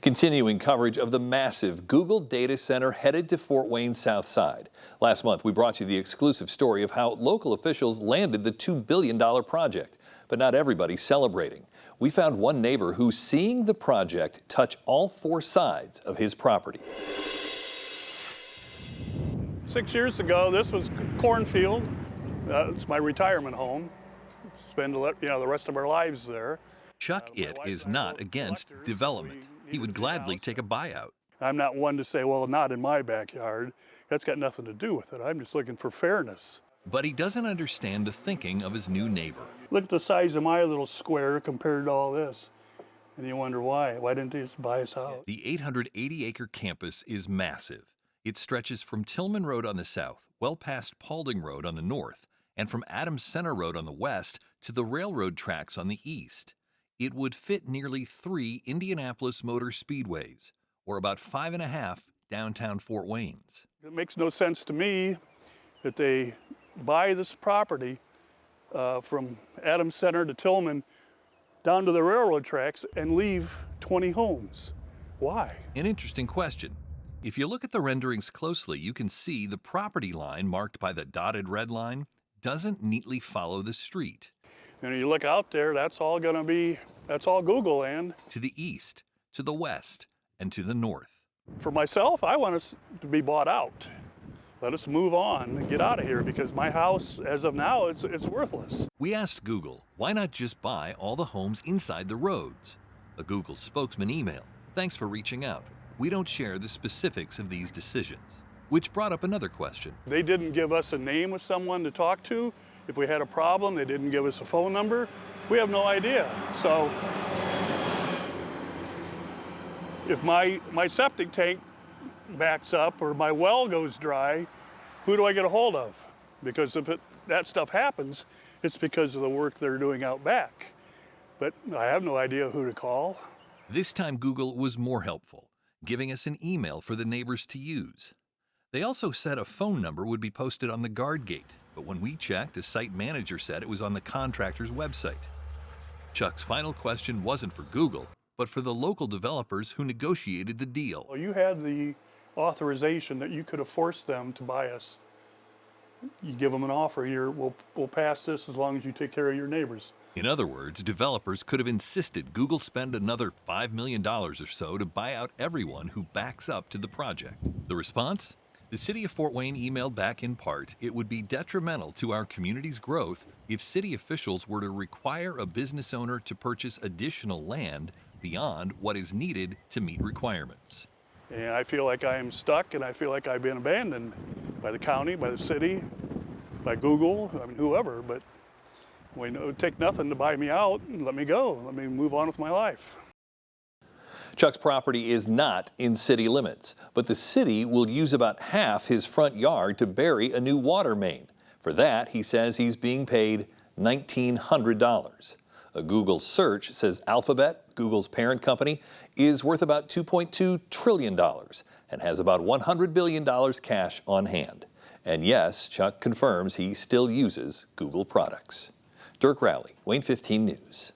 Continuing coverage of the massive Google data center headed to Fort Wayne's South Side. Last month, we brought you the exclusive story of how local officials landed the $2 billion project. But not everybody's celebrating. We found one neighbor who's seeing the project touch all four sides of his property. 6 years ago, this was cornfield. It's my retirement home. Spend the rest of our lives there. Chuck is not against development. He would gladly take a buyout. I'm not one to say, well, not in my backyard. That's got nothing to do with it. I'm just looking for fairness. But he doesn't understand the thinking of his new neighbor. Look at the size of my little square compared to all this. And you wonder why. Why didn't they just buy us out? The 880-acre campus is massive. It stretches from Tillman Road on the south, well past Paulding Road on the north, and from Adams Center Road on the west to the railroad tracks on the east. It would fit nearly 3 Indianapolis Motor Speedways, or about 5.5 downtown Fort Wayne's. It makes no sense to me that they buy this property from Adams Center to Tillman down to the railroad tracks and leave 20 homes. Why? An interesting question. If you look at the renderings closely, you can see the property line marked by the dotted red line doesn't neatly follow the street. And you look out there, that's all Google land. To the east, to the west, and to the north. For myself, I want us to be bought out. Let us move on and get out of here because my house, as of now, it's worthless. We asked Google, why not just buy all the homes inside the roads? A Google spokesman emailed, thanks for reaching out. We don't share the specifics of these decisions. Which brought up another question. They didn't give us a name of someone to talk to. If we had a problem, they didn't give us a phone number. We have no idea. So if my septic tank backs up or my well goes dry, who do I get a hold of? Because if that stuff happens, it's because of the work they're doing out back. But I have no idea who to call. This time Google was more helpful, giving us an email for the neighbors to use. They also said a phone number would be posted on the guard gate, but when we checked, a site manager said it was on the contractor's website. Chuck's final question wasn't for Google, but for the local developers who negotiated the deal. Well, you had the authorization that you could have forced them to buy us. You give them an offer here, we'll pass this as long as you take care of your neighbors. In other words, developers could have insisted Google spend another $5 million or so to buy out everyone who backs up to the project. The response? The city of Fort Wayne emailed back in part, it would be detrimental to our community's growth if city officials were to require a business owner to purchase additional land beyond what is needed to meet requirements. And I feel like I am stuck and I feel like I've been abandoned by the county, by the city, by Google, whoever, but it would take nothing to buy me out and let me go. Let me move on with my life. Chuck's property is not in city limits, but the city will use about half his front yard to bury a new water main. For that, he says he's being paid $1,900. A Google search says Alphabet, Google's parent company, is worth about $2.2 trillion and has about $100 billion cash on hand. And yes, Chuck confirms he still uses Google products. Dirk Rowley, Wayne 15 News.